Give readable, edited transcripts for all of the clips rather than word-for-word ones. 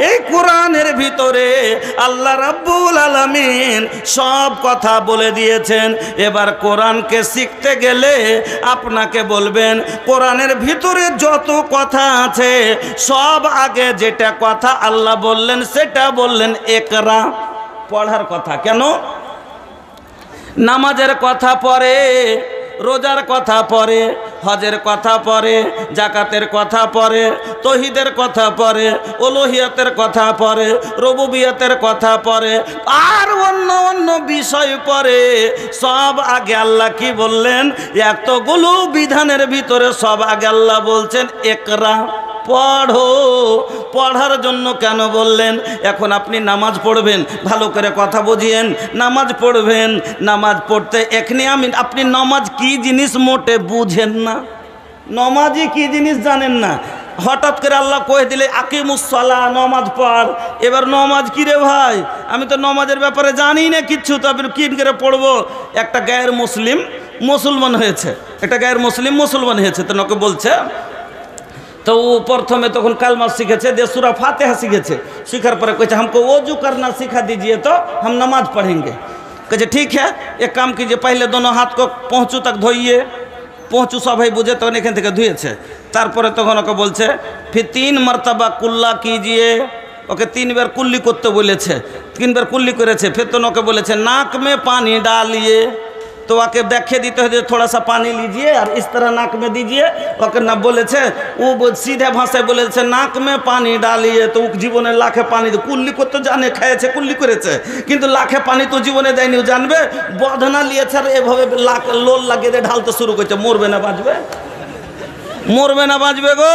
এই কোরআনের ভিতরে আল্লাহ রাব্বুল আলামিন সব কথা বলে দিয়েছেন। এবার কোরআনকে শিখতে গেলে আপনাকে বলবেন কোরআনের ভিতরে যত কথা আছে সব আগে যেটা কথা আল্লাহ বললেন সেটা বললেন ইকরা, পড়ার কথা। কেন? নামাজের কথা পরে, রোজার কথা পরে, হজের কথা পরে, জাকাতের কথা পরে, তৌহিদের কথা পরে, উলুহিয়াতের কথা পরে, রুবুবিয়তের কথা পরে, আর অন্য অন্য বিষয় পরে। সব আগে আল্লাহ কি বললেন? এতগুলো বিধানের ভিতরে সব আগে আল্লাহ বলছেন ইকরা, পড়ো। পড়ার জন্য কেন বললেন? এখন আপনি নামাজ পড়বেন, ভালো করে কথা বুঝিয়েন। নামাজ পড়বেন, নামাজ পড়তে এখানে আপনি নামাজ কি জিনিস মোটে বুঝেন না, নামাজই কি জিনিস জানেন না। হঠাৎ করে আল্লাহ কয়ে দিলে আকিমুসসালাহ, নামাজ পড়। এবার নামাজ কি রে ভাই? আমি তো নামাজের ব্যাপারে জানি না কিচ্ছু, তো আপনি কি করে পড়বো? একটা গায়ের মুসলিম মুসলমান হয়েছে, একটা গায়ের মুসলিম মুসলমান হয়েছে, তো ওকে বলছে, তো ও প্রথমে তখন কালমা শিখেছে, দিয়ে सूरा फातिहा শিখেছে। শিখার পরে কইছে हमको वजू करना सिखा दीजिए तो हम नमाज पढ़ेंगे। कहे ठीक है, एक काम कीजिए, पहले दोनों हाथ को पहुँचू तक धोइए। पहुँचू सबाई बुझे तখন এখান থেকে ধুয়েছে। তারপরে তখন ওকে বলছে फिर 3 मरतबा कुल्ला कीजिए। ওকে 3 बार कुल्ली করতে বলেছে, 3 बार कुल्ली করেছে। फिर तो ওকে বলেছে नाक में पानी डालिए। तो आके व्याख्या दीते हैं थोड़ा सा पानी लीजिए और इस तरह नाक में दीजिए। ओके ना बोले वो सीधे भाषाয় বলেছে नाक में पानी डालिए। तो জীবনে লাখে পানি কুল্লি করতে জানে, খেয়েছে, কুল্লি করেছে, কিন্তু লাখে পানি তো জীবনে দেয়নি। ও জানবে বদনা লিয়েছে আর এভাবে লাখ লোল লাগিয়ে ঢালতে শুরু করছে। মরবে না বাঁচবে? মরবে না বাঁচবে গো?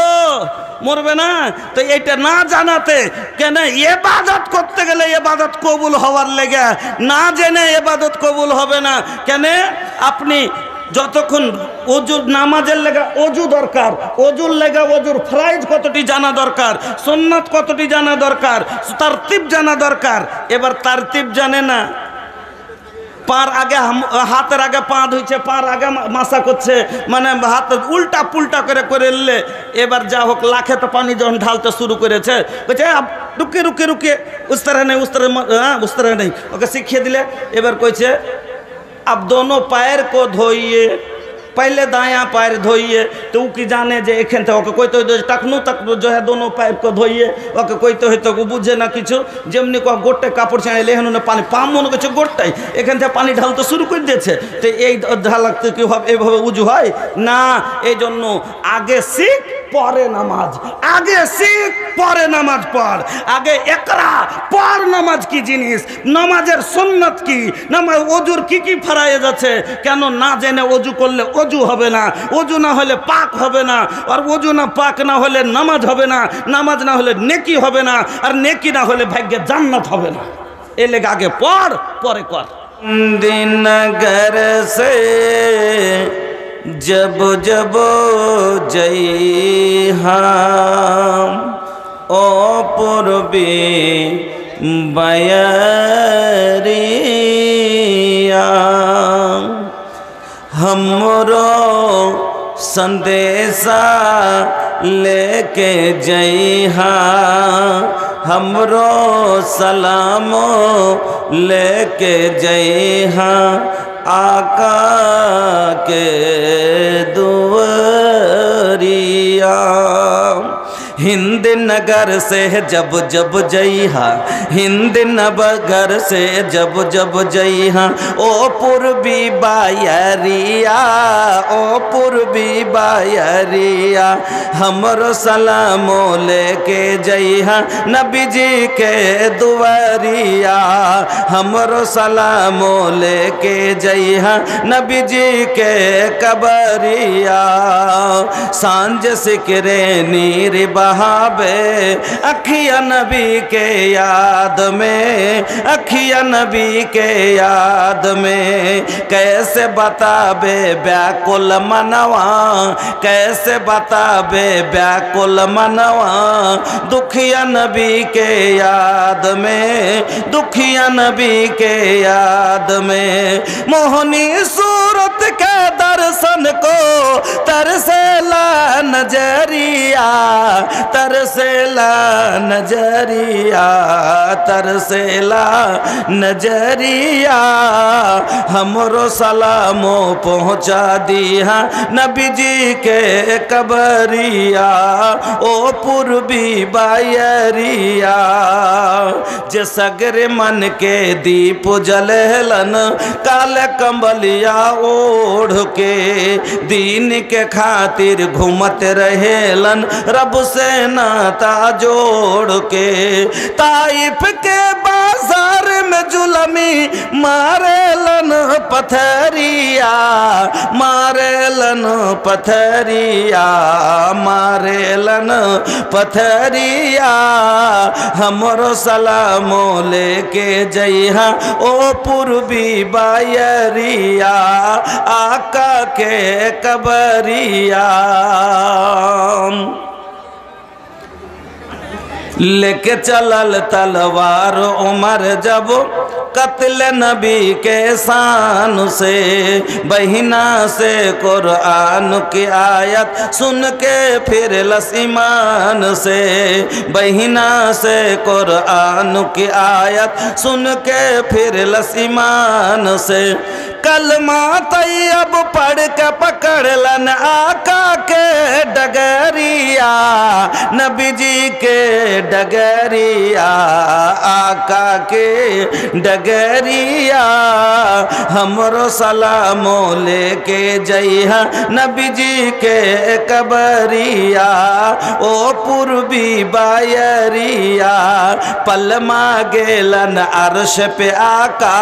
মরবে না। তো এটা না জানাতে কেন ইবাদত করতে গেলে ইবাদত কবুল হওয়ার লেগে না জেনে ইবাদত কবুল হবে না। কেন? আপনি যতক্ষণ ওজু, নামাজের লেগা ওজু দরকার, ওজুর লেগা ওজুর ফরজ কতটি জানা দরকার, সুন্নাত কতটি জানা দরকার, তারতিব জানা দরকার। এবার তারতিব জানে না, পার আগে হাতের আগে পা ধুইছে, পার আগে মাসা করছে, মানে হাত উল্টা পুল্টা করে করে নিলে। এবার যা হোক লাখে তো পানি যখন ঢালতে শুরু করেছে, বলছে রুকে রুকে রুকে উস तरह नहीं, उस तरह, हाँ उस तरह नहीं। ওকে শিখিয়ে দিলে। এবার কইছে अब दोनों पैर को धोइए, पहले दायां पैर धोइए। तो वो की जाने जे एखन थे ओके कोई तो टकनू तक जो है दोनों पैर को धोइए। ओके कोई तो तो बुझे ना किछु, जेमनी को गोटे कापड़ छाड़ले हेन पानी पाम মনে করছে গোটাই এখান থেকে পানি ঢালতে শুরু করে দিয়েছে। তো এই ঢালাতে কি হবে? এভাবে উজু হয় না। এই জন্য আগে শিখ পরে নামাজ, আগে শিখ পরে নামাজ পড়। আগে ইকরা পর নামাজ কি জিনিস, নামাজের সুন্নাত কি, নামাজ ওজুর কি কি ফরজ আছে। কেন না জেনে ওজু করলে ওজু হবে না, ওজু না হলে পাক হবে না, আর ওজু না পাক না হলে নামাজ হবে না, নামাজ না হলে নেকি হবে না, আর নেকি না হলে ভাগ্যে জান্নাত হবে না। এ লেগে আগে পড় পরে কর। दिन घर से जब जब जई हम ओ पूर्वी बयरिया हमरो संदेशा लेके जइहा, हमरो सलामो लेके जइहा आका के दुआरिया। हिंद नगर से जब जब जइहा, हिंद नगर से जब जब जइहा ओ पूर्वी बायरिया, ओ पूर्वी बायरिया हमरो सलामो लेके जइहा नबी जी के दुआरिया, हमरो सलामो लेके जइहा नबी जी के कबरिया। सांझ सिकरे नीर बहावे अखिया नबी के याद में, अखिया नबी के याद में कैसे बताबे व्याकुल मनवा, कैसे बताबे व्याकुल मनवा दुखिया नबी के याद में, दुखिया नबी के याद में। मोहनी सूरत के दर्शन को तरसेला नजरिया, तरसेला नजरिया, तरसेला नजरिया। हमरो सलामो पहुँचा दिया नबी जी के कबरिया, ओ पूर्वी बायरिया। जे सगरे मन के दीप जलहलन, काले कंबलिया ओढ़ के दीन के खातिर घूमत रहेलन, रब से नाता जोड़ के। ताइफ के बाजार में जुलमी मारेलन पथरिया, मारेलन पथरिया, मारेलन पथरिया। हमरो सलामो लेके जइहा ओ पूर्वी बायरिया, आका के कबरिया। लेके चलल तलवार उमर जब कत्ल नबी के शान से, बहिना से कुरान की आयत सुन के फिर लसीमान से, बहिना से कुरान की आयत सुन के फिर लसीमान से। कलमा तैयब पढ़ के पकड़लन आका के डगरिया, नबी जी के डगरिया, आका के डगरिया। हमरो सलामो लेके जइहा नबी जी के कबरिया, ओ पूर्वी बायरिया। पलमा गेलन अर्श पे आका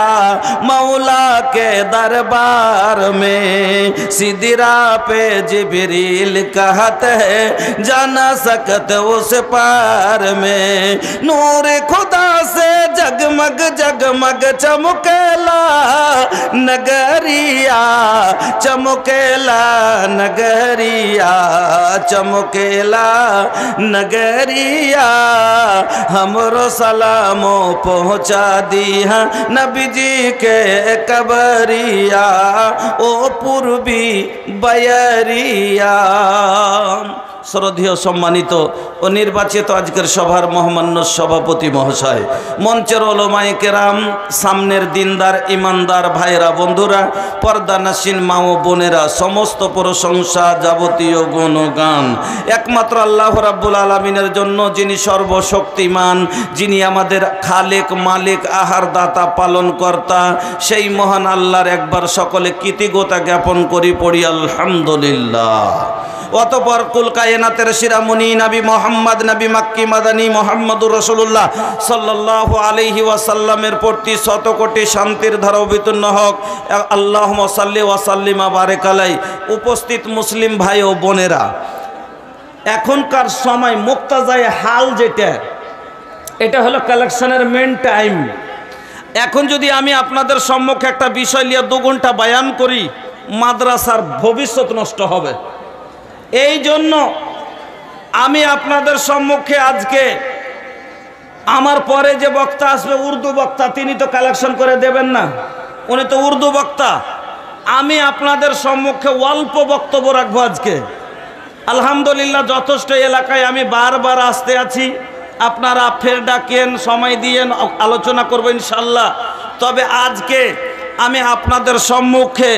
मौला के दरबार में, सिदरा पे जिब्रील कहत है जाना सकत उस पार में। नूर खुदा से जगमग जगमग चमकेला नगरिया, चमकेला नगरिया, चमकेला नगरिया। हमरो सलामो पहुँचा दिया नबी जी के कबरिया, ओ पूर्वी बयरिया। শ্রদ্ধেয় সম্মানিত ও নির্বাচিত আজকের সভার মহামান্য সভাপতি মহাশয়, মঞ্চের ওলামায়ে কেরাম, সামনের দিনদার ইমানদার ভাইরা বন্ধুরা, পর্দানাসীন মা ও বোনেরা, সমস্ত প্রশংসা যাবতীয় গুণগান একমাত্র আল্লাহ রাব্বুল আলামিনের জন্য, যিনি সর্বশক্তিমান, যিনি আমাদের খালেক মালিক আহার দাতা পালন কর্তা। সেই মহান আল্লাহর একবার সকলে কৃতজ্ঞতা জ্ঞাপন করি, পড়ি আলহামদুলিল্লাহ। অতঃপর কুল কায়নাতের শিরামণি নবী মোহাম্মদ, নবী মাক্কি মাদানী মোহাম্মদুর রাসূলুল্লাহ সাল্লাল্লাহু আলাইহি ওয়াসাল্লামের প্রতি শত কোটি শান্তির ধারা অবতীর্ণ হোক। আল্লাহুম্মা সাল্লি ওয়া সাল্লিম ওয়া বারিক আলাইহি। উপস্থিত মুসলিম ভাই ও বোনেরা, এখনকার সময় মুক্তাজায়ে হাল যেটা, এটা হলো কালেকশনের মেন টাইম। এখন যদি আমি আপনাদের সম্মুখে একটা বিষয় নিয়ে 2 ঘন্টা বয়ান করি, মাদ্রাসার ভবিষ্যৎ নষ্ট হবে। এই জন্য আমি আপনাদের সম্মুখে আজকে, আমার পরে যে বক্তা আসবে উর্দু বক্তা, তিনি তো কালেকশন করে দেবেন না, উনি তো উর্দু বক্তা। আমি আপনাদের সম্মুখে অল্প বক্তব্য রাখবো আজকে। আলহামদুলিল্লাহ, যথেষ্ট এলাকায় আমি বারবার আসতে আছি, আপনারা ফের ডাকেন, সময় দিয়েন, আলোচনা করবো ইনশাল্লাহ। তবে আজকে আমি আপনাদের সম্মুখে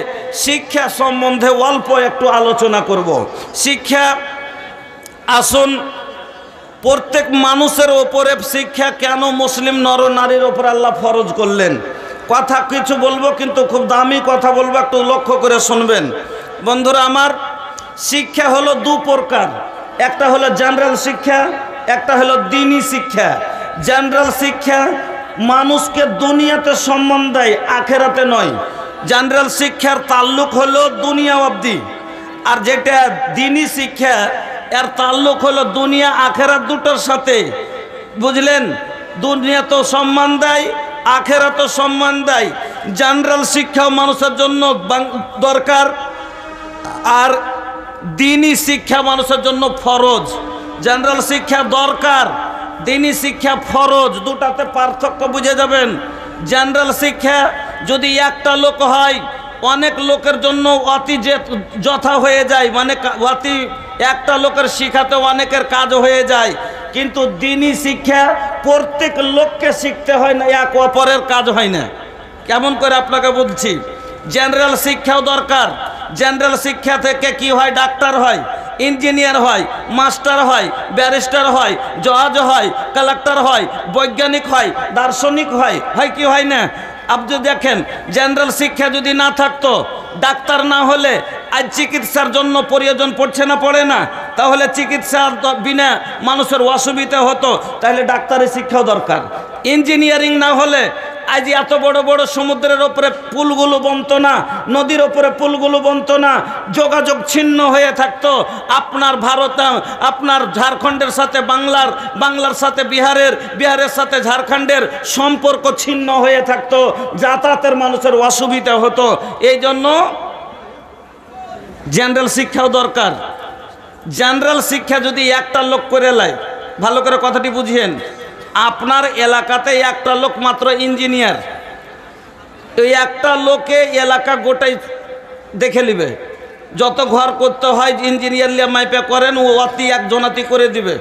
শিক্ষা সম্বন্ধে অল্প একটু আলোচনা করব। শিক্ষা, আসুন, প্রত্যেক মানুষের ওপরে শিক্ষা কেন মুসলিম নরনারীর ওপর আল্লাহ ফরজ করলেন, কথা কিছু বলবো, কিন্তু খুব দামি কথা বলবো, একটু লক্ষ্য করে শুনবেন বন্ধুরা আমার। শিক্ষা হলো 2 প্রকার, একটা হলো জেনারেল শিক্ষা, একটা হলো দ্বীনি শিক্ষা। জেনারেল শিক্ষা মানুষকে দুনিয়াতে সম্মান দেয়, আখেরাতে নয়। জেনারেল শিক্ষার তাল্লুক হলো দুনিয়া অবধি, আর যেটা দ্বীনি শিক্ষা এর তাল্লুক হলো দুনিয়া আখেরাত দুটোর সাথে। বুঝলেন? দুনিয়া তো সম্মান দেয়, আখেরাত তো সম্মান দেয়। জেনারেল শিক্ষাও মানুষের জন্য দরকার, আর দ্বীনি শিক্ষা মানুষের জন্য ফরজ। জেনারেল শিক্ষা দরকার, দ্বীনি শিক্ষা ফরজ, দুটাতে পার্থক্য বুঝে যাবেন। জেনারেল শিক্ষা যদি একটা লোক হয়, অনেক লোকের জন্য অতি যথা হয়ে যায়, মানে অতি একটা লোকের শিখাতে অনেকের কাজ হয়ে যায়, কিন্তু দিনই শিক্ষা প্রত্যেক লোককে শিখতে হয় না, এক অপরের কাজ হয় না। কেমন করে আপনাকে বলছি, জেনারেল শিক্ষাও দরকার। জেনারেল শিক্ষা থেকে কি হয়? ডাক্তার হয়, ইঞ্জিনিয়ার হয়, মাস্টার হয়, ব্যারিস্টার হয়, জজ হয়, কালেক্টর হয়, বৈজ্ঞানিক হয়, দার্শনিক হয়, হয় কি হয় না? আপনি দেখেন, জেনারেল শিক্ষা যদি না থাকতো, ডাক্তার না হলে আজ চিকিৎসার জন্য প্রয়োজন পড়ছে না, পড়ে না? তাহলে চিকিৎসার বিনা মানুষের অসুবিধা হতো, তাহলে ডাক্তারের শিক্ষাও দরকার। ইঞ্জিনিয়ারিং না হলে আজ এত বড় বড় সমুদ্রের ওপরে পুলগুলো বনতো না, নদীর ওপরে পুলগুলো বনতো না, যোগাযোগ ছিন্ন হয়ে থাকতো। আপনার ভারত, আপনার ঝাড়খণ্ডের সাথে বাংলার, বাংলার সাথে বিহারের, বিহারের সাথে ঝাড়খণ্ডের সম্পর্ক ছিন্ন হয়ে থাকতো, যাতায়াতের মানুষের অসুবিধা হতো। এই জন্য জেনারেল শিক্ষাও দরকার। জেনারেল শিক্ষা যদি একটা লোক করে নেয়, ভালো করে কথাটি বুঝিয়েন, আপনার এলাকাতে একটা লোক মাত্র ইঞ্জিনিয়ার, এই একটা লোকে এলাকা গোটাই দেখে নিবে। যত ঘর করতে হয় ইঞ্জিনিয়ার লিয়ে মাইপে করেন, ও অতি একজনাতি করে দিবে।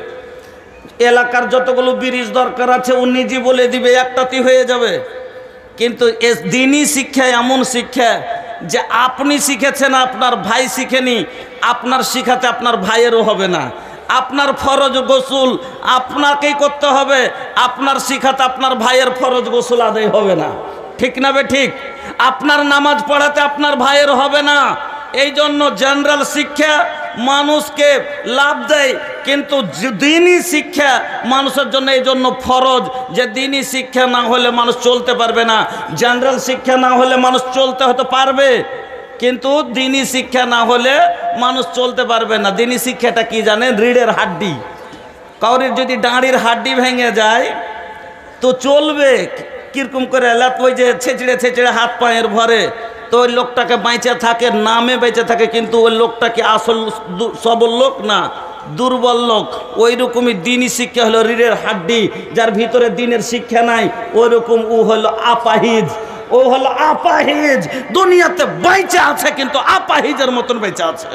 এলাকার যতগুলো ব্রিজ দরকার আছে ও নিজে বলে দিবে, একটাতি হয়ে যাবে। কিন্তু দিনই শিক্ষা এমন শিক্ষা যে আপনি শিখেছেন, আপনার ভাই শিখেনি, আপনার শিখাতে আপনার ভাইয়েরও হবে না। আপনার ফরজ গোসল আপনাকেই করতে হবে, আপনার শিখাতে আপনার ভাইয়ের ফরজ গোসল আদায় হবে না। ঠিক না বে ঠিক? আপনার নামাজ পড়াতে আপনার ভাইয়ের হবে না। এই জন্য জেনারেল শিক্ষা মানুষকে লাভ দেয়, কিন্তু দিনই শিক্ষা মানুষের জন্য এই জন্য ফরজ, যে দিনই শিক্ষা না হলে মানুষ চলতে পারবে না। জেনারেল শিক্ষা না হলে মানুষ চলতে হতে পারবে, কিন্তু দিনই শিক্ষা না হলে মানুষ চলতে পারবে না। দিনই শিক্ষাটা কি জানেন? রিড়ের হাড্ডি। কাউরির যদি দাঁড়ির হাড্ডি ভেঙে যায় তো চলবে কিরকম করে? ওই যে ছেঁচড়ে ছেঁচড়ে হাত পায়ের ভরে, তো ওই লোকটাকে বেঁচে থাকে, নামে বেঁচে থাকে, কিন্তু ওই লোকটা কি আসল সবল লোক না, দুর্বল লোক। ওই রকমই দিনই শিক্ষা হলো রিড়ের হাড্ডি, যার ভিতরে দিনের শিক্ষা নাই, ওই রকম ও হলো আপাহিজ। ও হলো আপাহিজ, দুনিয়াতে বেঁচে আছে কিন্তু আপাহিজের মতন বেঁচে আছে,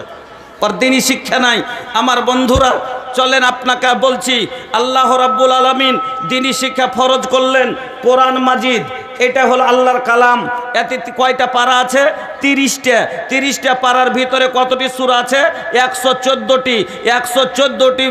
আর দিনই শিক্ষা নাই। আমার বন্ধুরা চলেন আপনাকে বলছি, আল্লাহ রাব্বুল আলামিন দিনই শিক্ষা ফরজ করলেন। কোরআন মাজিদ এটা হলো আল্লাহর কালাম। এতে কয়টা পারা আছে? 30টা। 30টা পারার ভিতরে কতটি সূরা আছে? 114টি। 114টি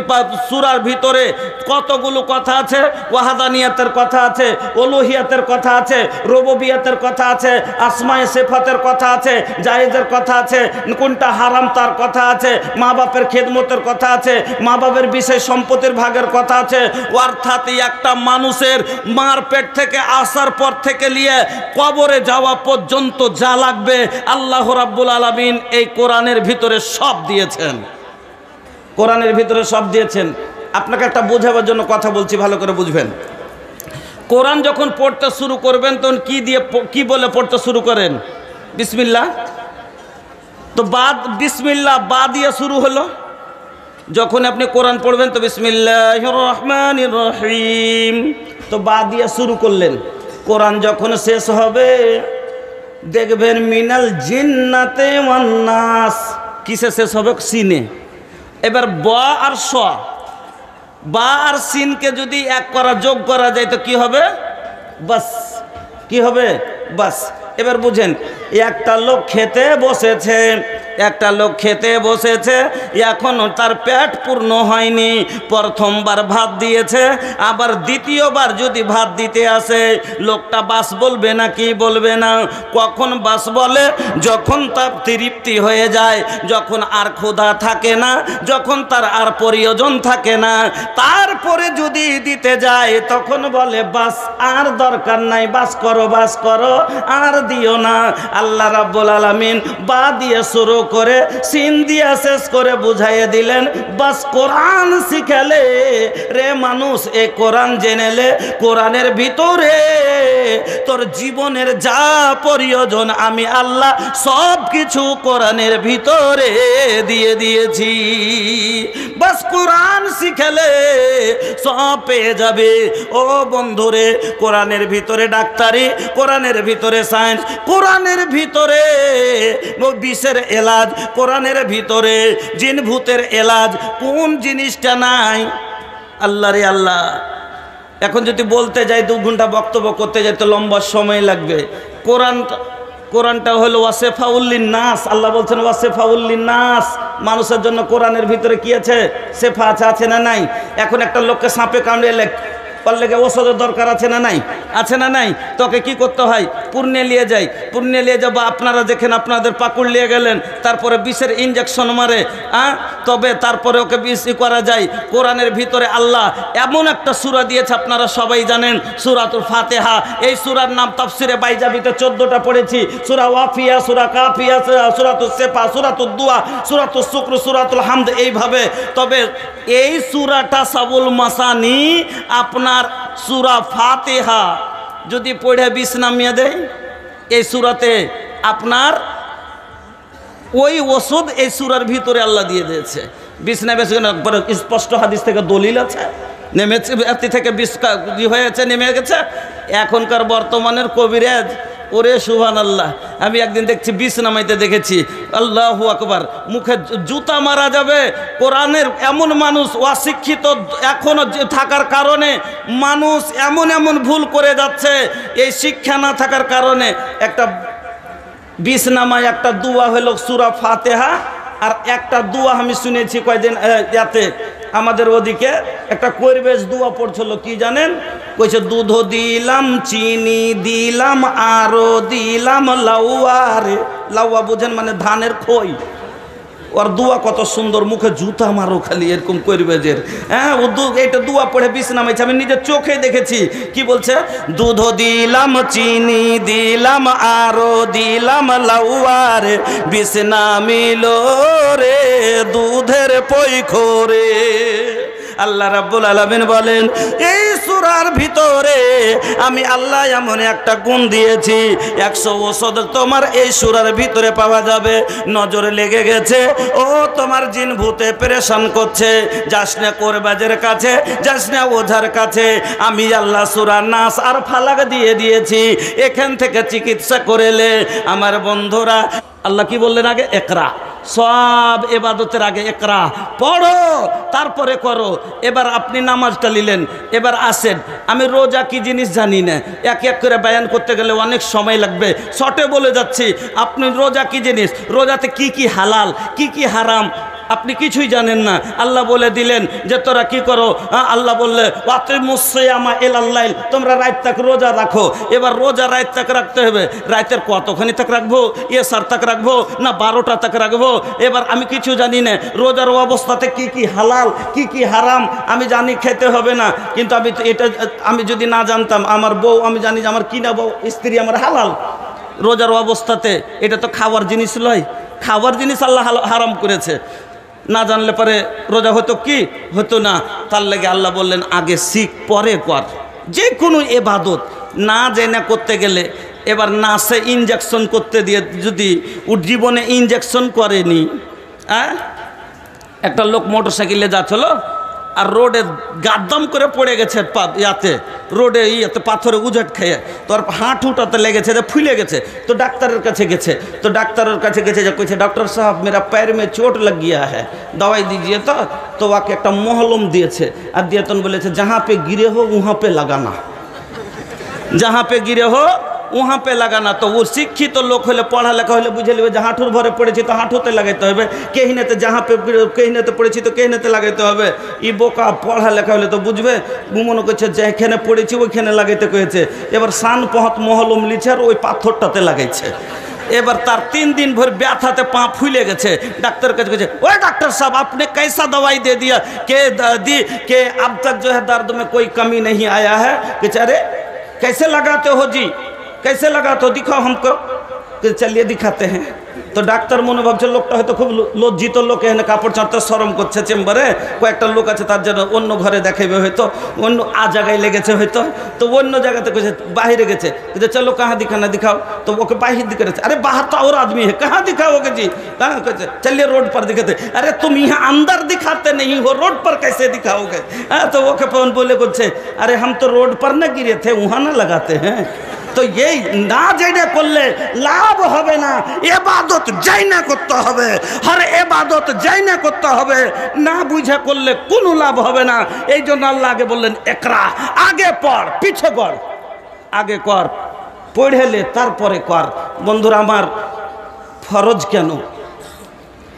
সূরার ভিতরে কতগুলো কথা আছে? ওয়াহাদানিয়াতের কথা আছে, উলুহিয়াতের কথা আছে, রুবুবিয়াতের কথা আছে, আসমায়ে সিফাতের কথা আছে, জায়েজের কথা আছে, কোনটা হারাম তার কথা আছে, মা বাপের খেদমতের কথা আছে, মা বাপের বিষয় সম্পত্তির ভাগের কথা আছে। অর্থাৎ একটা মানুষের মার পেট থেকে আসার পর থেকে নিয়ে কবরে যাওয়া পর্যন্ত যা লাগবে আল্লাহ রাব্বুল আলামিন এই কোরআনের ভিতরে সব দিয়েছেন। কোরআনের ভিতরে সব দিয়েছেন। আপনাকে একটা বোঝাবার জন্য কথা বলছি, ভালো করে বুঝবেন। কোরআন যখন পড়তে শুরু করবেন তখন কি দিয়ে, কি বলে পড়তে শুরু করেন? বিসমিল্লাহ। তো বিসমিল্লাহ বা দিয়ে শুরু হলো। যখন আপনি কোরআন পড়বেন তো বিসমিল্লাহির রহমানির রহিম, তো বা দিয়ে শুরু করলেন। কোরআন যখন শেষ হবে দেখবেন মিনাল জিন্নাতে ওয়ান নাস, কিসে শেষ হবে? সিনে। এবার বা আর স, বা আর সিনকে যদি এক করা, যোগ করা যায় তো কি হবে? বাস। কি হবে? বাস। এবার বুঝেন, একটা লোক খেতে বসেছে, একটা লোক খেতে বসেছে, এখনো তার পেট পূর্ণ হয়নি। প্রথমবার ভাত দিয়েছে, আবার দ্বিতীয়বার যদি ভাত দিতে আসে, লোকটা বাস বলবে না কি বলবে না? কখন বাস বলে? যখন তার তৃপ্তি হয়ে যায়, যখন আর ক্ষুধা থাকে না, যখন তার আর প্রয়োজন থাকে না। তারপরে যদি দিতে যায় তখন বলে বাস, আর দরকার নাই, বাস করো, বাস করো, আর দিও না। আল্লাহ রাব্বুল আলামিন বা দিয়ে শুরু করে সিন দিয়া শেষ করে বুঝাইয়ে দিলেন, বাস কোরআন শিখালে রে মানুষ, এ কোরআন জেনেলে কোরআনের ভিতরে তোর জীবনের যা প্রয়োজন আমি আল্লাহ সব কিছু কোরআনের ভিতরে দিয়ে দিয়েছি। বাস কোরআন শিখেলে সব পেয়ে যাবে। ও বন্ধুরে, কোরআনের ভিতরে ডাক্তারি, কোরআনের ভিতরে সায়েন্স, কোরআনের ভিতরে বিষের এলাজ, কোরআনের ভিতরে জিন ভূতের এলাজ, কোন জিনিসটা নাই? আল্লাহ রে আল্লাহ, এখন যদি বলতে যাই 2 ঘন্টা বক্তব্য করতে যাই তো লম্বা সময় লাগবে। কোরআনটা হলো ওয়াসেফাউল্লিন নাস। আল্লাহ বলছেন ওয়াসেফাউল্লিন নাস, মানুষের জন্য কোরআনের ভিতরে কি আছে? শেফা আছে, আছে না নাই? এখন একটা লোককে সাপে কামড়ে লেগে ওষুধের দরকার আছে না নাই? আছে না নাই? তোকে কি করতে হয়? পূর্ণে নিয়ে যাই, পূর্ণে নিয়ে যাবো। আপনারা দেখেন আপনাদের পাকুড় নিয়ে গেলেন, তারপরে বিষের ইঞ্জেকশন মারে, তবে তারপরে ওকে বিষ করা যায়। কোরআনের ভিতরে আল্লাহ এমন একটা সূরা দিয়েছে, আপনারা সবাই জানেন, সূরাতুল ফাতিহা। এই সূরার নাম তাফসিরে বাইজাবিতে 14টা পড়েছি। সূরা ওয়াফিয়া, সূরা কাফিয়া, সূরাতুস সেফা, সূরাতুদ দুয়া, সূরাতুস শুকর, সূরাতুল হামদ, এইভাবে। তবে এই সূরাটা সাবুল মাসানি আপনার সূরা ফাতিহা যদি পড়ে বিষ নামিয়ে দেয়, এই সূরাতে আপনার ওই ওষুধ এই সূরার ভিতরে আল্লাহ দিয়ে দিয়েছে। বিষ নেমে স্পষ্ট হাদিস থেকে দলিল আছে, নেমেছে এতে থেকে বিষ হয়েছে, নেমে গেছে। এখনকার বর্তমানের কবিরাজ, ওরে সুবহানাল্লাহ, আমি একদিন দেখছি বিষ নামাইতে দেখেছি, আল্লাহু আকবার, মুখে জুতা মারা যাবে। কোরআনের এমন মানুষ অশিক্ষিত এখনো থাকার কারণে মানুষ এমন এমন ভুল করে যাচ্ছে। এই শিক্ষা না থাকার কারণে একটা বিষ নামায় একটা দোয়া হলো সূরা ফাতিহা, আর একটা দোয়া আমি শুনেছি কয়দিন ইয়াতে আমাদের ওদিকে একটা পরিবেশ দোয়া পড়ছিল, কি জানেন? কইছে দুধ দিলাম, চিনি দিলাম, আরো দিলাম লাউয়া। রে লাউয়া বুঝেন মানে ধানের খই। ওর দোয়া কত সুন্দর, মুখে জুতা মারো খালি এরকম পরিবেশের। হ্যাঁ, ও এইটা দোয়া পড়ে বিষ নামাইছে, আমি নিজের চোখে দেখেছি। কি বলছে? দুধ দিলাম, চিনি দিলাম, আরো দিলাম লাউয়া। রে বিষ নামিলো রে দুধের পৈখরে। আল্লাহ রাব্বুল আলামিন বলেন, এই সূরার ভিতরে আমি আল্লাহ এমন একটা গুণ দিয়েছি, 100 ওষুধ তোমার এই সূরার ভিতরে পাওয়া যাবে। নজরে লেগে গেছে, ও তোমার জিন ভূতে পেরেশান করছে, যাস না কোরবাজের কাছে, যাস না ওঝার কাছে, আমি আল্লাহ সূরা নাস আর ফালাক দিয়ে দিয়েছি, এখান থেকে চিকিৎসা করেলে। আমার বন্ধুরা, আল্লাহ কি বললেন আগে? একরা। সব এবাদতের আগে একরা, পড়ো তারপরে করো। এবার আপনি নামাজটা নিলেন, এবার আসেন, আমি রোজা কি জিনিস জানি না, এক এক করে বয়ান করতে গেলে অনেক সময় লাগবে, শর্টে বলে যাচ্ছি। আপনি রোজা কি জিনিস, রোজাতে কি কি হালাল, কি কি হারাম আপনি কিছুই জানেন না। আল্লাহ বলে দিলেন যে তোরা কি করো। আল্লাহ বললে ওয়াতিমুসসিয়ামা ইলাল্লাইল, তোমরা রাত তক রোজা রাখো। এবার রোজা রাত তক রাখতে হবে, রাতের কতখানি তক রাখবো? এসার তক রাখবো না 12টা তক রাখবো? এবার আমি কিছু জানি না, রোজার অবস্থাতে কি কি হালাল কি কি হারাম আমি জানি, খেতে হবে না। কিন্তু আমি যদি না জানতাম, আমার বউ, আমি জানি যে আমার কিনা বউ স্ত্রী আমার হালাল, রোজার অবস্থাতে এটা তো খাওয়ার জিনিস লয়, খাওয়ার জিনিস আল্লাহ হারাম করেছে। না জানলে পরে রোজা হতো কি হতো না। তার লাগে আল্লাহ বললেন আগে শিখ পরে কর। যে কোনো এবাদত না জেনে করতে গেলে, এবার নাসে ইনজেকশন করতে দিয়ে যদি জীবনে ইনজেকশন করেনি, একটা লোক মোটরসাইকেলে যাচ্ছিল আর রোডে গাদ্দাম করে পড়ে গেছে, ইয়াতে রোডে ইয়াতে পাথরে উজট খেয়ে, তোর হাঁটুটাতে লেগেছে, যে ফুলে গেছে। তো ডাক্তারের কাছে গেছে, তো ডাক্তারের কাছে গেছে, যে কইছে डॉक्टर साहब मेरा पैर में चोट लग गया है, दवाई दीजिए। तो ওকে একটা মহলম দিয়েছে, আর দিয়ে তখন বলেছে जहाँ पे गिरे हो वहाँ पे लगाना, जहाँ पे गिरे हो वहाँ पे लगाना। तो वो शिक्षित तो लोग हले, पढ़ा लेखा हले बुझे लेबे जे हाँटुर भरे पड़े तो हाँटुते लगाते হবে, केहिनेते जहाँ पे केहिनेते पड़ेছি तो केहिनेते লাগাইতে হবে। ই বোকা পড়া লেখা হলে তো বুঝবে। মনে করছে যেখানে পড়েছি ওইখানে লাগাইতে কয়েছে। এবার সান পহত মহলম লিছে আর ওই পাথরটাতে লাগাইছে। এবার তার 3 दिन भर ব্যথাতে পা ফুলে গেছে। ডাক্তার কাছে গেছে, ওই डॉक्टर साहब आपने कैसा दवाई दे दिया कि अब तक जो है दर्द में कोई कमी नहीं आया है। बेचारे कैसे लगाते हो जी, कैसे लगाते हो, दिखाओ हमको। चलिए दिखाते हैं। তো ডাক্তার মনে ভাবছে লোকটা হয়তো খুব লজ্জিত লোক, এখানে কাপড় চাঁদতে শরম করছে চেম্বারে, কয়েকটা লোক আছে তার জন্য অন্য ঘরে দেখাইবে, হয়তো অন্য জায়গায় লেগেছে হয়তো, তো অন্য জায়গাতে কইছে বাহিরে গেছে, কিন্তু চলো কাহা দিখানা দিখাও, তো ওকে বাহির দিকে রয়েছে, अरे बाहर तो और आदमी है, कहाँ दिखाओगे जी, कहाँ कहते चलिए रोड पर दिखाते, अरे तुम यहाँ अंदर दिखाते नहीं हो, रोड पर कैसे दिखाओगे। तो वो कौन बोले कुछ, अरे हम तो रोड पर न गिरे थे, वहाँ ना लगाते हैं। तो ये ना जैने করলে লাভ হবে না, ইবাদত জাইনা করতে হবে, হর ইবাদত জাইনা করতে হবে, না বুঝে করলে কোনো লাভ হবে না। এই জন্য আল্লাহ আগে বললেন একরা, আগে পড়, পিছে পড়, আগে কর, পড়েলে তারপরে কর। বন্ধুরা আমার, ফরজ কেন?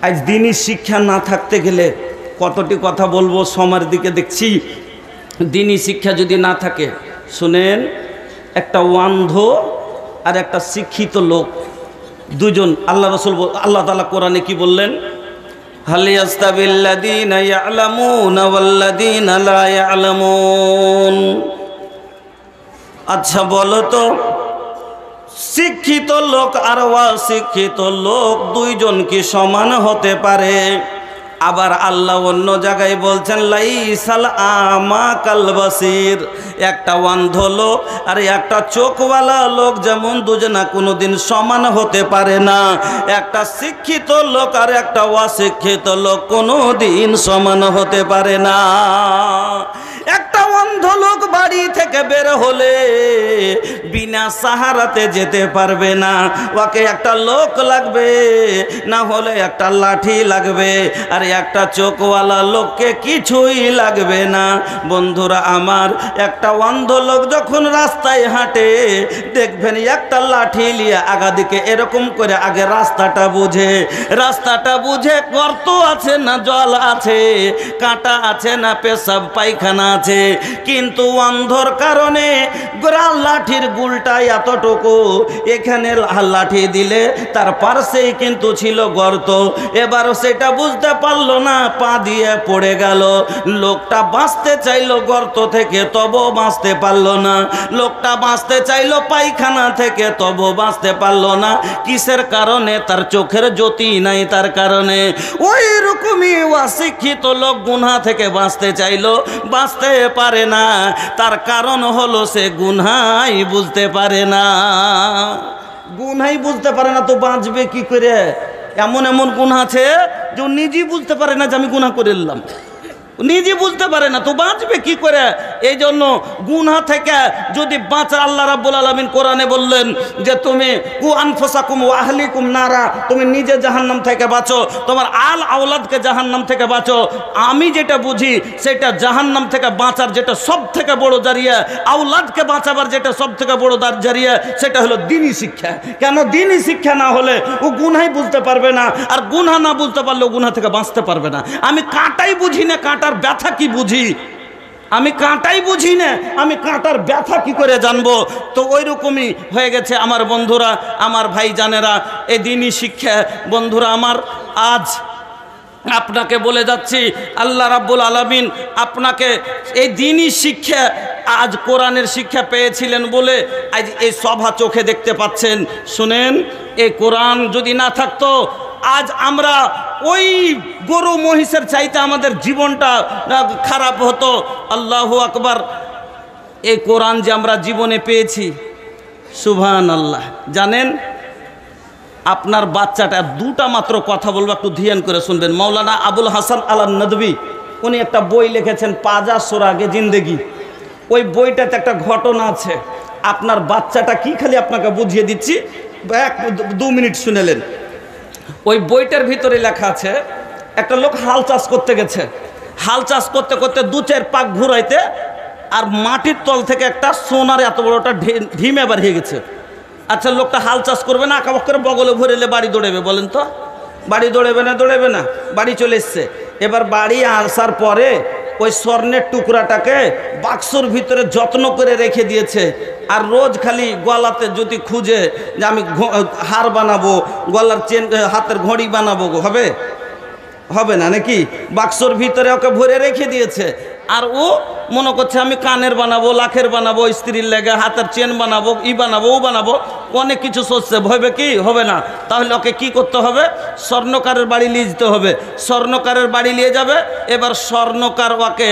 আজ দিনই শিক্ষা না থাকতে গেলে কতটি কথা বলবো, সময়ের দিকে দেখছি। দিনই শিক্ষা যদি না থাকে, শুনেন, একটা অন্ধ আর একটা শিক্ষিত লোক দুজন, আল্লাহ রাসূল আল্লাহ তাআলা কোরআনে কি বললেন, হাল ইয়াস্তাবিল্লাযীনা ইয়ালামুনা ওয়াল্লাযীনা লা ইয়ালামুন। আচ্ছা বলো তো, শিক্ষিত লোক আর অশিক্ষিত লোক দুইজন কি সমান হতে পারে? আবার আল্লাহ অন্য জায়গায় বলছেন লাইসাল আমা কাল বাসির, একটা অন্ধ লোক আর একটা চোখওয়ালা লোক যেমন দুজনা কোনোদিন সমান হতে পারে না, একটা শিক্ষিত লোক আর একটা অশিক্ষিত লোক কোনোদিন সমান হতে পারে না। একটা অন্ধ লোক বাড়ি থেকে বের হলে বিনা সাহারাতে যেতে পারবে না, ওকে একটা লোক লাগবে, না হলে একটা লাঠি লাগবে, আর একটা চোখওয়ালা লোককে কিছুই লাগবে না। বন্ধুরা আমার, একটা অন্ধ লোক যখন রাস্তায় হাঁটে দেখবেন একটা লাঠি নিয়ে আগা দিকে এরকম করে আগে রাস্তাটা বুঝে গর্ত আছে না জল আছে, কাঁটা আছে না পেশাব পায়খানা আছে। কিন্তু অন্ধর কারণে লাঠির গুলটা এতটুকু, এখানে লাঠি দিলে তার পাশেই কিন্তু ছিল গর্ত, এবার সেটা বুঝতে পারলো না, পা দিয়ে পড়ে গেল। লোকটা বাঁচতে চাইলো গর্ত থেকে, তবু বাঁচতে পারলো না। লোকটা বাঁচতে চাইলো পায়খানা থেকে, তবু বাঁচতে পারলো না। কিসের কারণে? তার চোখের জ্যোতি নাই, তার কারণে। ওই রকমই অশিক্ষিত লোক গুনাহ থেকে বাঁচতে চাইলো, বাঁচতে পারে না, তার কারণ হলো সে গুনাহই বুঝতে পারে না। গুনাহই বুঝতে পারে না তো বাঁচবে কি করে? এমন এমন গুনাহ আছে যে নিজেই বুঝতে পারে না যে আমি গুনাহ করে এলাম, নিজে বুঝতে পারে না, তো বাঁচবে কি করে? এই জন্য গুনাহ থেকে যদি বাঁচা, আল্লাহ রাব্বুল আলামিন কোরআনে বললেন যে তুমি কু আনফুসাকুম ওয়া আহলিকুম নারা, তুমি নিজে জাহান্নাম থেকে বাঁচো, তোমার আল আওলাদকে জাহান্নাম থেকে বাঁচো। আমি যেটা বুঝি সেটা জাহান্নাম থেকে বাঁচার যেটা সব থেকে বড় জারিয়া, আওলাদকে বাঁচাবার যেটা সব থেকে বড় জারিয়া, সেটা হলো দ্বীনি শিক্ষা। কেন? দ্বীনি শিক্ষা না হলে ও গুনাহই বুঝতে পারবে না, আর গুনাহ না বুঝতে পারলে ও গুনাহ থেকে বাঁচতে পারবে না। আমি কাঁটাই বুঝি না, কাঁটার ব্যথা কি বুঝি? আমি কাঁটাই বুঝি না, আমি কাঁটার ব্যথা কি করে জানবো? তো ওই রকমই হয়ে গেছে আমার বন্ধুরা, আমার ভাইজানেরা, এই দ্বীনি শিক্ষা। বন্ধুরা আমার, আজ আপনাকে বলে যাচ্ছি, আল্লাহ রাব্বুল আলামিন আপনাকে এই দ্বীনি শিক্ষা, আজ কোরআনের শিক্ষা পেয়েছিলেন বলে আজ এই সভা চোখে দেখতে পাচ্ছেন। শুনেন, এই কোরআন যদি না থাকতো, আজ আমরা ওই গরু মহিষের চাইতে আমাদের জীবনটা খারাপ হতো। আল্লাহু আকবার। এই কোরআন যে আমরা জীবনে পেয়েছি, সুবহানাল্লাহ। জানেন, আপনার বাচ্চাটা দুটা মাত্র কথা বলবো, একটু ধ্যান করে শুনবেন। মাওলানা আবুল হাসান আল নদভী উনি একটা বই লিখেছেন, পাজা সোরাগে জিন্দেগি। ওই বইটাতে একটা ঘটনা আছে। আপনার বাচ্চাটা কি, খালি আপনাকে বুঝিয়ে দিচ্ছি, 1-2 মিনিট শুনেলেন। ওই বইটার ভিতরে লেখা আছে, একটা লোক হাল চাষ করতে গেছে, হাল চাষ করতে করতে 2-4 পাক ঘুরাইতে আর মাটির তল থেকে একটা সোনার এত বড়টা ঢিমে বার হয়ে গেছে। আচ্ছা, লোকটা হাল চাষ করবে না, আঁকা করে বগলে ভরেলে বাড়ি দৌড়েবে? বলেন তো, বাড়ি দৌড়েবে না? দৌড়েবে না। বাড়ি চলে এসছে। এবার বাড়ি আসার পরে ওই স্বর্ণের টুকরাটাকে বাক্সর ভিতরে যত্ন করে রেখে দিয়েছে। আর রোজ খালি গলাতে যদি খুঁজে যে আমি হার বানাবো, গলার চেন, হাতের ঘড়ি বানাবো, হবে না নাকি? বাক্সর ভিতরে ওকে ভরে রেখে দিয়েছে। আর ও মনে করছে আমি কানের বানাবো, লাখের বানাবো, স্ত্রীর লেগে হাতের চেন বানাবো, ই বানাবো, ও বানাবো। অনেক কিছু সোচছে, ভয়বে কি হবে না। তাহলে ওকে কি করতে হবে? স্বর্ণকারের বাড়ি নিয়ে যেতে হবে। স্বর্ণকারের বাড়ি নিয়ে যাবে। এবার স্বর্ণকার ওকে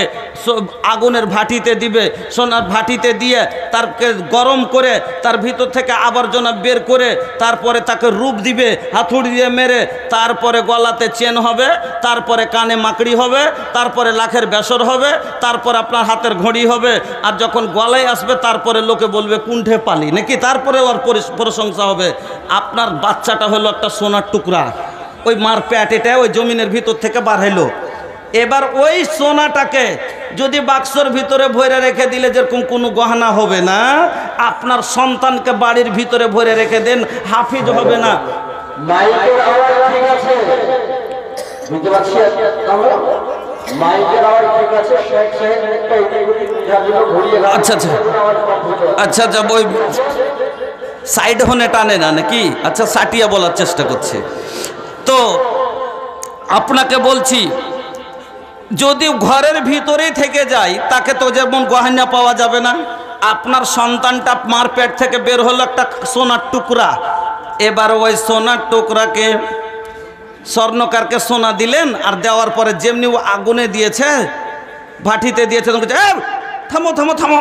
আগুনের ভাটিতে দিবে, সোনার ভাটিতে দিয়ে তারকে গরম করে তার ভিতর থেকে আবর্জনা বের করে তারপরে তাকে রূপ দিবে, হাতুড়ি দিয়ে মেরে, তারপরে গলাতে চেন হবে, তারপরে কানে মাকড়ি হবে, তারপরে লাখের বেসর হবে, তারপর আপনার হাতের ঘড়ি হবে। আর যখন গলায় আসবে তারপরে লোকে বলবে কুণ্ঠে পালি নাকি, তারপরে ওর প্রশংসা হবে। আপনার বাচ্চাটা হলো একটা সোনার টুকরা, ওই মার প্যাটেটা ওই জমিনের ভিতর থেকে বার হইলো। এবার ওই সোনাটাকে যদি বাক্সর ভিতরে ভরে রেখে দিলে যেরকম কোনো গহনা হবে না, আপনার সন্তানকে বাড়ির ভিতরে ভরে রেখে দেন, হাফিজ হবে না। মাইকের আওয়াজ ঠিক আছে, বুঝতে পারছি আমরা, মাইকের আওয়াজ ঠিক আছে। শেখ সাহেব একটা এদিকে যাগুলো ঘুরিয়ে গেল। আচ্ছা আচ্ছা আচ্ছা আচ্ছা, ওই সাইড হনে টানে না নাকি? আচ্ছা, সাটিয়া বলার চেষ্টা করছে। তো আপনাকে বলছি, যদি ঘরের ভিতরেই থেকে যায় তাকে তো যেমন গহনা পাওয়া যাবে না। আপনার সন্তানটা মার পেট থেকে বের হলো একটা সোনার টুকরা। এবার ওই সোনার টুকরাকে স্বর্ণকারকে সোনা দিলেন, আর দেওয়ার পরে যেমনি ও আগুনে দিয়েছে, ভাটিতে দিয়েছে, থামো থামো থামো,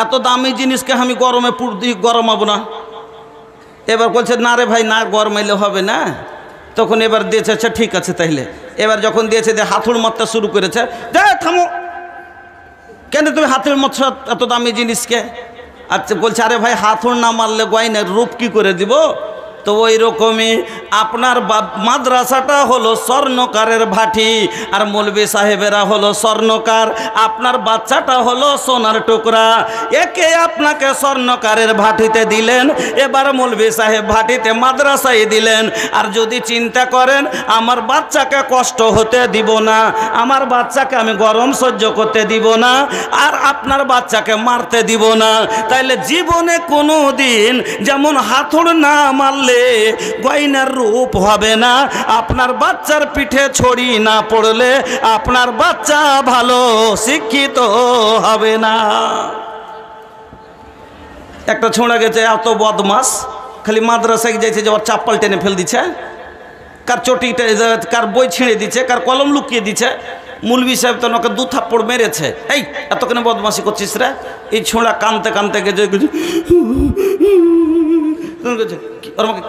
এত দামি জিনিসকে আমি গরমে গরমাবো না। এবার বলছে না রে ভাই, না গরমাইলে হবে না। তখন এবার দিয়েছে, আচ্ছা ঠিক আছে তাইলে। এবার যখন দিয়েছে যে হাতুড় মারতে শুরু করেছে, থামো, কেন তুমি হাতুড় মারছো এত দামি জিনিসকে? আচ্ছা বলছে, আরে ভাই হাতুড় না মারলে গয়নার রূপ কি করে দিব? তো ওই রকমই আপনার মাদ্রাসাটা হলো স্বর্ণকারের ভাটি, আর মৌলবি সাহেবেরা হলো স্বর্ণকার। আপনার বাচ্চাটা হলো সোনার টুকরা। একে আপনাকে স্বর্ণকারের ভাটিতে দিলেন, এবার মৌলবি সাহেব ভাটিতে মাদ্রাসায় দিলেন। আর যদি চিন্তা করেন আমার বাচ্চাকে কষ্ট হতে দিব না, আমার বাচ্চাকে আমি গরম সহ্য করতে দিব না, আর আপনার বাচ্চাকে মারতে দিব না, তাইলে জীবনে কোনো দিন যেমন হাতুড় না মারলে গয়নার রূপ হবে না, আপনার বাচ্চার পিঠে ছড়ি না পড়লে আপনার বাচ্চা ভালো শিক্ষিত হবে না। একটা ছোঁড়া গেছে এত বদমাস, খালি মাদ্রাসায় যাইছে যে ওর চাপ্পাল টেনে ফেল দিচ্ছে, কার চটিটা, কার বই ছিঁড়ে দিচ্ছে, কার কলম লুকিয়ে দিচ্ছে। মৌলবি সাহেব তো ওকে 2 থাপ্পড় মেরেছে। এই এতক্ষণে বদমাসি করছিস রে? এই ছোঁড়া কানতে কানতে গেছে,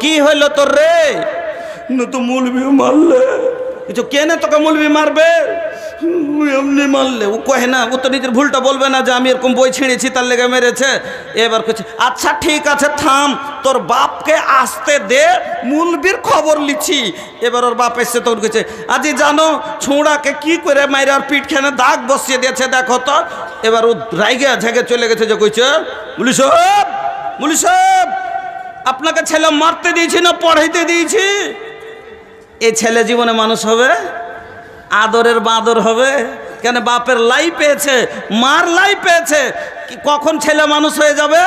কি হইল তোর রে? না তো মৌলবি মারলে। কিছু কেনে তোকে মৌলবি মারবে? এমনি মারলে। ও কহে না, ও তো নিজের ভুলটা বলবে না যে আমি এরকম বই ছিঁড়েছি তার লেগে মেরেছে। এবার কিছু, আচ্ছা ঠিক আছে থাম, তোর বাপকে আসতে দে, মৌলবির খবর লিছি। এবার ওর বাপ এসছে, তোর কিছু, আজি জানো ছোঁড়াকে কি করে মাইরে আর পিঠখানে দাগ বসিয়ে দিয়েছে দেখো তো। এবার ও রাইগে ঝেগে চলে গেছে, যে কইছে মুলি সাহেব, মুলি সাহেব আপনাকে ছেলে মারতে দিয়েছি না পড়াইতে দিয়েছি? এই ছেলে জীবনে মানুষ হবে? আদরের বাদর হবে? কেন বাপের লাই পেয়েছে, মার লাই পেয়েছে। কখন ছেলে মানুষ হয়ে যাবে?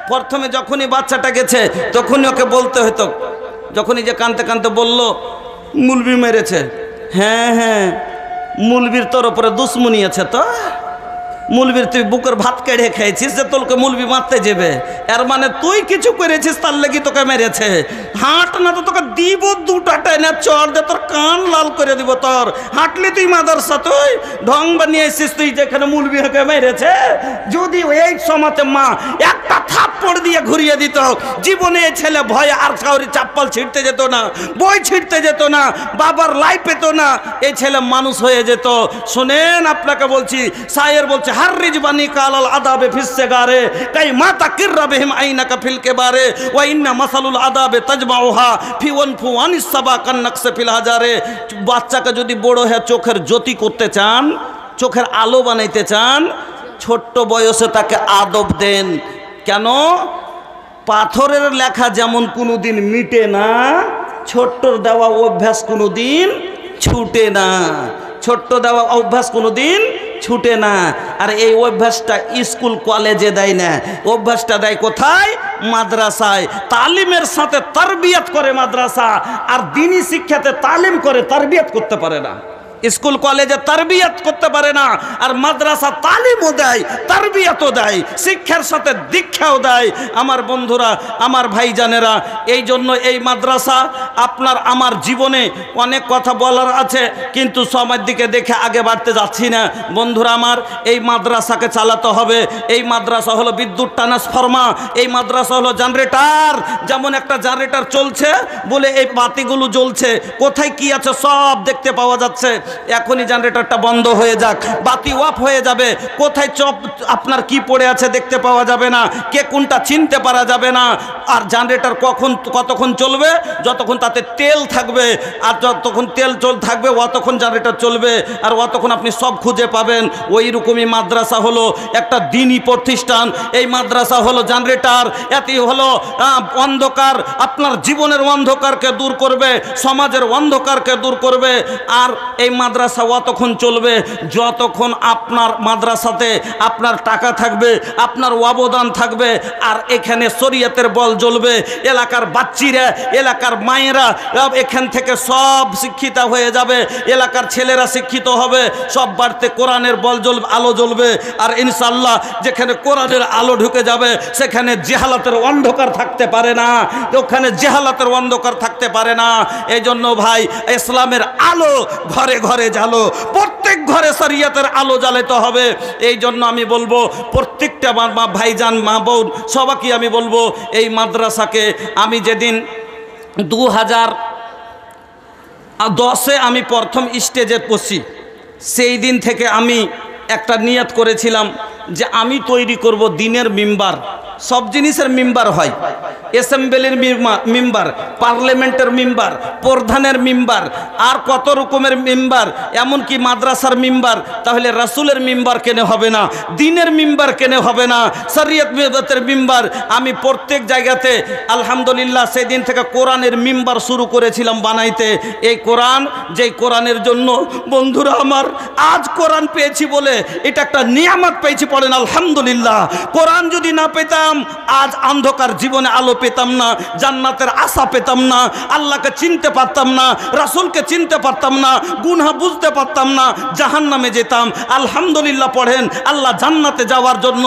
প্রথমে যখনই বাচ্চাটা গেছে তখনই ওকে বলতে হতো, যখনই যে কানতে কানতে বলল মৌলবি মেরেছে, হ্যাঁ হ্যাঁ মৌলবির তোর উপরে দুশ্মনী আছে, তো মৌলবির তুই বুকের ভাত কেড়ে খেয়েছিস যে তোকে মৌলবি মারতে যাবে, এর মানে তুই কিছু করেছিস তার লেগে তোকে মেরেছে। হাঁট না তো তোকে দিব 2টা টেনে চড় দে, তোর কান লাল করে দিব তোর। হাঁটলি তুই মাদ্রাসা, তুই ঢং বানিয়ে এসেছিস তুই যেখানে মৌলবি হকে মেরেছে। যদি এই সময়তে মা একটা থাপ্পড় দিয়ে ঘুরিয়ে দিত, জীবনে এই ছেলে ভয়ে আর কাউরি চাপ্পাল ছিঁড়তে যেত না, বই ছিঁড়তে যেত না, বাবার লাই পেত না, এই ছেলে মানুষ হয়ে যেত। শোনেন আপনাকে বলছি, শায়ের বলছে हर रिजवानी कालल अदाबे फिस्से गारे कई माता किर्रा बेहिम आईना का फिल के बारे व इन्ना मसलुल अदाबे तजमाउहा फी वनफु अनिस्सबा कन्नक से फिल हजारे। বাচ্চাকে যদি বড় হয়ে চোখের জ্যোতি করতে চান, চোখের আলো বানাইতে চান, ছোট্ট বয়সে তাকে আদব দেন। কেন? পাথরের লেখা যেমন কোনোদিন মিটে না, ছোট্টর দেওয়া অভ্যাস কোনোদিন ছুটে না, ছোট্ট দেওয়া অভ্যাস কোনোদিন ছুটে না। আর এই অভ্যাসটা স্কুল কলেজে দেয় না, অভ্যাসটা দেয় কোথায়? মাদ্রাসায়। তালিমের সাথে তারবিয়াত করে মাদ্রাসা, আর দ্বীনি শিক্ষাতে তালিম করে, তারবিয়াত করতে পারে না। স্কুল কলেজে তারবিয়াত করতে পারে না, আর মাদ্রাসা তালিমও দেয়, তারবিয়াতও দেয়, শিক্ষার সাথে দীক্ষাও দেয়। আমার বন্ধুরা, আমার ভাইজানেরা, এই জন্য এই মাদ্রাসা আপনার আমার জীবনে অনেক কথা বলার আছে, কিন্তু সময়ের দিকে দেখে আগে বাড়তে যাচ্ছি না। বন্ধুরা আমার, এই মাদ্রাসাকে চালাতে হবে। এই মাদ্রাসা হলো বিদ্যুৎ ট্রান্সফরমার, এই মাদ্রাসা হলো জেনারেটর। যেমন একটা জেনারেটর চলছে বলে এই বাতিগুলো জ্বলছে, কোথায় কি আছে সব দেখতে পাওয়া যাচ্ছে। এখনই জেনারেটরটা বন্ধ হয়ে যাক, বাতি অফ হয়ে যাবে, কোথায় আপনার কি পড়ে আছে দেখতে পাওয়া যাবে না, কে কোনটা চিনতে পারা যাবে না। আর জেনারেটর কতক্ষণ চলবে? যতক্ষণ তাতে তেল থাকবে, আর যতক্ষণ তেল থাকবে অতক্ষণ জেনারেটর চলবে, আর অতক্ষণ আপনি সব খুঁজে পাবেন। ওই রকমই মাদ্রাসা হলো একটা দ্বীনি প্রতিষ্ঠান। এই মাদ্রাসা হলো জেনারেটর, এটি হলো অন্ধকার, আপনার জীবনের অন্ধকারকে দূর করবে, সমাজের অন্ধকারকে দূর করবে। আর এই মাদ্রাসা অতক্ষণ চলবে যতক্ষণ আপনার মাদ্রাসাতে আপনার টাকা থাকবে, আপনার অবদান থাকবে, আর এখানে শরীয়তের বল জ্বলবে। এলাকার বাচ্চিরা, এলাকার মায়েরা এখান থেকে সব শিক্ষিত হয়ে যাবে, এলাকার ছেলেরা শিক্ষিত হবে, সব বাড়তে কোরআনের বল জ্বলবে, আলো জ্বলবে। আর ইনশাআল্লাহ যেখানে কোরআনের আলো ঢুকে যাবে সেখানে জেহালাতের অন্ধকার থাকতে পারে না, ওখানে জেহালাতের অন্ধকার থাকতে পারে না। এই জন্য ভাই, ইসলামের আলো ঘরে ঘরে জ্বালো, প্রত্যেক ঘরে শরীয়তের আলো জ্বালাতে হবে। এই জন্য আমি বলবো প্রত্যেকটা মা ভাইজান, মা বোন, সবাইকে আমি বলবো এই মাদ্রাসাকে, আমি যেদিন 2010-এ আমি প্রথম স্টেজে বসি, সেই দিন থেকে আমি একটা নিয়ত করেছিলাম যে আমি তৈরি করব দিনের মিম্বার। সব জিনিসের মিম্বার হয়, অ্যাসেম্বলির মিম্বার, পার্লামেন্টের মিম্বার, প্রধানের মিম্বার, আর কত রকমের মিম্বার, এমনকি মাদ্রাসার মিম্বার। তাহলে রাসূলের মিম্বার কেন হবে না? দিনের মিম্বার কেন হবে না? শরীয়তের মিম্বার। আমি প্রত্যেক জায়গাতে আলহামদুলিল্লাহ সেদিন থেকে কোরআনের মিম্বার শুরু করেছিলাম বানাইতে। এই কোরআন, যেই কোরআনের জন্য বন্ধুরা আমার আজ কোরআন পেয়েছি বলে এটা একটা নিয়ামত পেয়েছি, পড়েন আলহামদুলিল্লাহ। কোরআন যদি না পেতাম আজ অন্ধকার জীবনে আলো পেতাম না, জান্নাতের আশা পেতাম না, আল্লাহকে চিনতে পারতাম না, রাসূলকে চিনতে পারতাম না, গুনাহ বুঝতে পারতাম না, জাহান্নামে যেতাম। আলহামদুলিল্লাহ পড়েন, আল্লাহ জান্নাতে যাওয়ার জন্য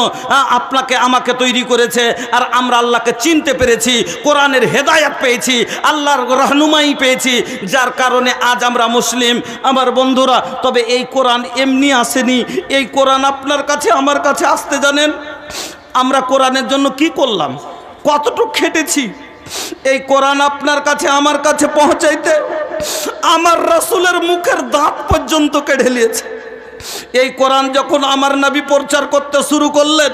আপনাকে আমাকে তৈরি করেছে, আর আমরা আল্লাহকে চিনতে পেরেছি, কোরআনের হেদায়েত পেয়েছি, আল্লাহর রহনুমাই পেয়েছি, যার কারণে আজ আমরা মুসলিম। আমার বন্ধুরা, তবে এই কোরআন এমনি আসেনি, এই কোরআন আপনার কাছে আমার কাছে আসতে জানেন আমরা কোরআনের জন্য কি করলাম, কতটুকু খেটেছি। এই কোরআন আপনার কাছে আমার কাছে পৌঁছাইতে আমার রাসূলের মুখের দাঁত পর্যন্ত কেড়ে নিয়েছে। এই কোরআন যখন আমার নবী প্রচার করতে শুরু করলেন,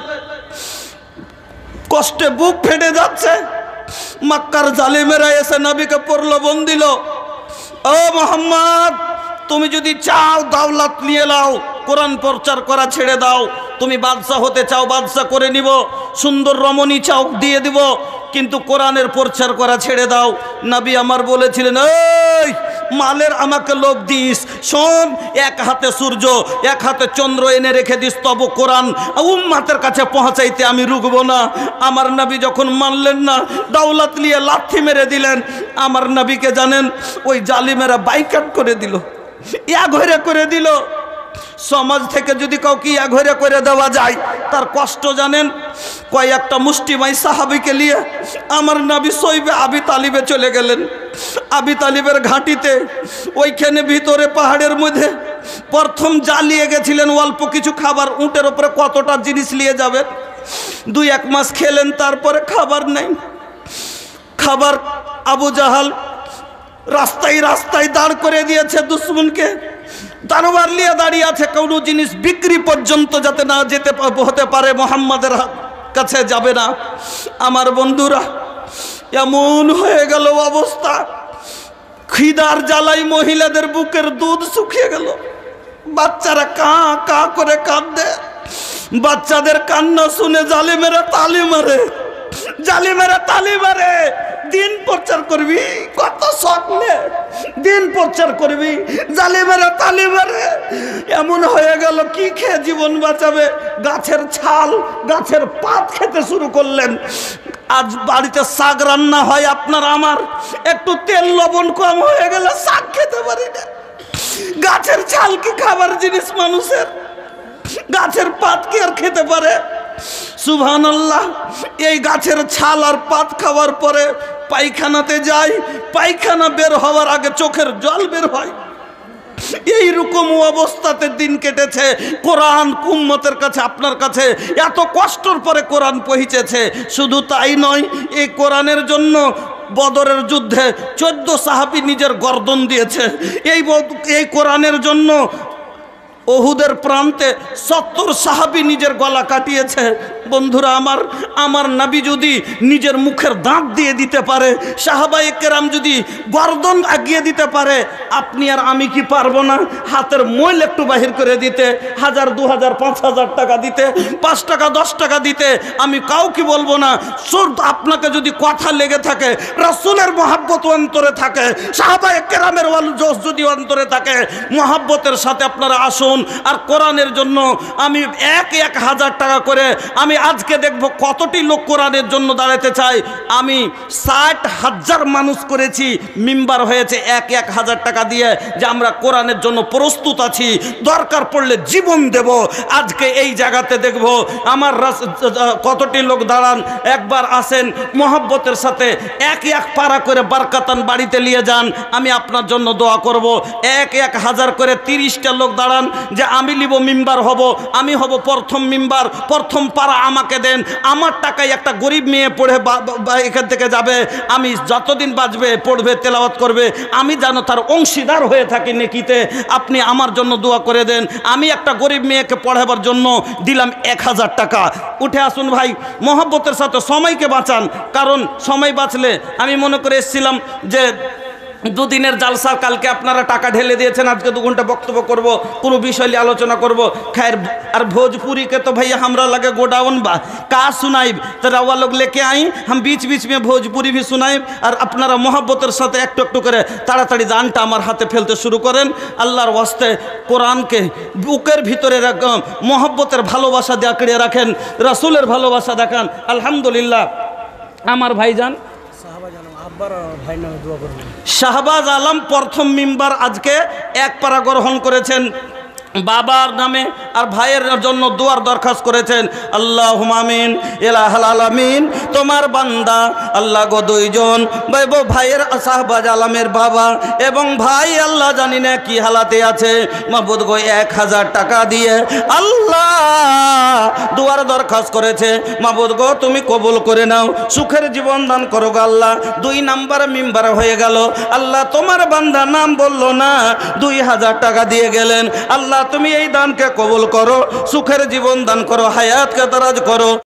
কষ্টে বুক ফেটে যাচ্ছে। মক্কার জালিমেরা এসে নবীকে প্রলোভন দিল, ও মুহাম্মদ, তুমি যদি চাও দাওলাত নিয়ে নাও, কোরআন প্রচার করা ছেড়ে দাও, তুমি বাদশা হতে চাও বাদশা করে নিব, সুন্দর রমণী চাও দিয়ে দিব, কিন্তু কোরআনের প্রচার করা ছেড়ে দাও। নবী আমার বলেছিলেন, এই মালের আমাকে লোভ দিস, শোন, এক হাতে সূর্য এক হাতে চন্দ্র এনে রেখে দিস, তবু কোরআন উম্মতের কাছে পৌঁছাইতে আমি রুকবো না। আমার নবী যখন মানলেন না, দাওলাত নিয়ে লাথি মেরে দিলেন। আমার নবীকে জানেন ওই জালিমেরা বাইকাট করে দিল, ঘরে করে দিল। সমাজ থেকে যদি কাউকে ঘরে করে দেওয়া যায় তার কষ্ট জানেন। কয়েকটা মুষ্টিমাই সাহাবীকে নিয়ে আমার নবী সইবে আবি তালিবে চলে গেলেন। আবি তালিবের ঘাঁটিতে ওইখানে ভিতরে পাহাড়ের মধ্যে প্রথম জ্বালিয়ে গেছিলেন অল্প কিছু খাবার। উটের উপরে কতটা জিনিস নিয়ে যাবেন, 2-1 মাস খেলেন, তারপরে খাবার নেই। খাবার আবু জাহাল রাস্তায় রাস্তায় দাঁড় করে দিয়েছে দুশ্মনকে, দারোয়ার নিয়ে দাঁড়িয়ে আছে, কোনো জিনিস বিক্রি পর্যন্ত যাতে না যেতে হতে পারে, মুহাম্মাদের কাছে যাবে না। আমার বন্ধুরা, এমন হয়ে গেল অবস্থা, খিদার জ্বালাই মহিলাদের বুকের দুধ শুকিয়ে গেল। বাচ্চারা কা কা করে কাঁদে, বাচ্চাদের কান্না শুনে জালিমেরা তালি মারে, জালিমেরা তালি মারে। দিন প্রচার করবি, কত স্বপ্নে দিন প্রচার করবি, জালিমেরা তালি মারে। এমন হয়ে গেল কি খেয়ে জীবন বাঁচাবে, গাছের ছাল গাছের পাত খেতে শুরু করলেন। আজ বাড়িতে শাক রান্না হয় আপনার আমার, একটু তেল লবণ কম হয়ে গেলে শাক খেতে পারি না। গাছের ছাল কি খাবার জিনিস মানুষের? গাছের পাত কি আর খেতে পারে? সুবহানাল্লাহ। এই গাছের ছাল আর পাত খাওয়ার পরে পায়খানাতে যায়, পায়খানা বের হওয়ার আগে চোখের জল বের হয়। এইরকম অবস্থাতে দিন কেটেছে। কোরআন উম্মতের কাছে, আপনার কাছে এত কষ্টের পরে কোরআন পৌঁছেছে। শুধু তাই নয়, এই কোরআনের জন্য বদরের যুদ্ধে 14 সাহাবী নিজের গর্দন দিয়েছে। এই কোরআনের জন্য ওহুদের প্রান্তে 70 সাহাবী নিজের গলা কাটিয়েছে। বন্ধুরা আমার নবী যদি নিজের মুখের দাঁত দিয়ে দিতে পারে, সাহাবায়ে কেরাম যদি গর্দন আগিয়ে দিতে পারে, আপনি আর আমি কি পারবো না? হাতের ময়ল একটু বাহির করে দিতে, 1000, 2000, 5000 টাকা দিতে, 5 টাকা 10 টাকা দিতে, আমি কাউকে বলবো না। শুধু আপনাকে যদি কথা লেগে থাকে, রাসূলের মহব্বত অন্তরে থাকে, সাহাবায়ে কেরামের জোশ যদি অন্তরে থাকে, মহব্বতের সাথে আপনারা আসুন। আর কোরআনের জন্য আমি 1000 টাকা করে আমি আজকে দেখব কতটি লোক কোরআনের জন্য দাঁড়াতে চাই। আমি 60,000 মানুষ করেছি, মিম্বার হয়েছে 1000 টাকা দিয়ে, যে আমরা কোরআনের জন্য প্রস্তুত আছি, দরকার পড়লে জীবন দেব। আজকে এই জায়গাতে দেখব আমার কতটি লোক দাঁড়ান। একবার আসেন মহব্বতের সাথে, 1 পারা করে বারকাতান বাড়িতে নিয়ে যান, আমি আপনার জন্য দোয়া করব। 1000 করে 30টা লোক দাঁড়ান, যে আমি লিব মিম্বার হব, আমি হব প্রথম মিম্বার, প্রথম পারা আমাকে দেন, আমার টাকায় একটা গরিব মেয়ে পড়ে এখান থেকে যাবে, আমি যতদিন বাঁচবে পড়বে, তেলাওয়াত করবে, আমি যেন তার অংশীদার হয়ে থাকি নেকিতে। আপনি আমার জন্য দোয়া করে দেন। আমি একটা গরিব মেয়েকে পড়াবার জন্য দিলাম 1000 টাকা। উঠে আসুন ভাই, মহব্বতের সাথে সময়কে বাঁচান, কারণ সময় বাঁচলে, আমি মনে করে এসেছিলাম যে 2 দিনের জালসা, কালকে আপনারা টাকা ঢেলে দিয়েছেন, আজকে 2 ঘন্টা বক্তব্য করব, কোনো বিষয় নিয়ে আলোচনা করব। खैर और भोजपुरी के तो भैया हमरा लगे गोडाउन बा, का सुनाइब तो रवा लोग लेके आई, हम बीच बीच में भोजपुरी भी सुनाइब। और अपनारा मोहब्बतर साथे एकटू एकटू करे ताड़ाताड़ी दानटा आमार हाथे फेलते शुरू करें। आल्लाहर वास्ते कोरआन के बुकेर भितरे मोहब्बतेर भालोबासा দিয়ে আঁকড়ে রাখেন, রাসূলের ভালোবাসা দেখান। আলহামদুলিল্লাহ। আমার ভাইজান শাহবাজ আলম প্রথম মিম্বার আজকে 1 পারা গ্রহণ করেছেন, বাবার নামে আর ভাইয়ের জন্য দোয়ার দরখাস্ত করেছেন। আল্লাহুম্মা আমিন। ইলাহুল আলামিন, তোমার বান্দা আল্লাহ গো 2 জন ভাইয়ের, শাহবাজ আলমের বাবা এবং ভাই আল্লাহ জানি না কি হালাতে আছে, মাবুদ গো 1000 টাকা দিয়ে আল্লাহ দোয়ার দরখাস্ত করেছে। মাবুদ গো তুমি কবুল করে নাও, সুখের জীবন দান করো গো আল্লাহ। 2 নাম্বার মিম্বার হয়ে গেল। আল্লাহ তোমার বান্দা নাম বললো না, 2000 টাকা দিয়ে গেলেন। আল্লাহ তুমি এই দানকে কবুল করো, সুখের জীবন দান করো, হায়াতকে দারাজ করো।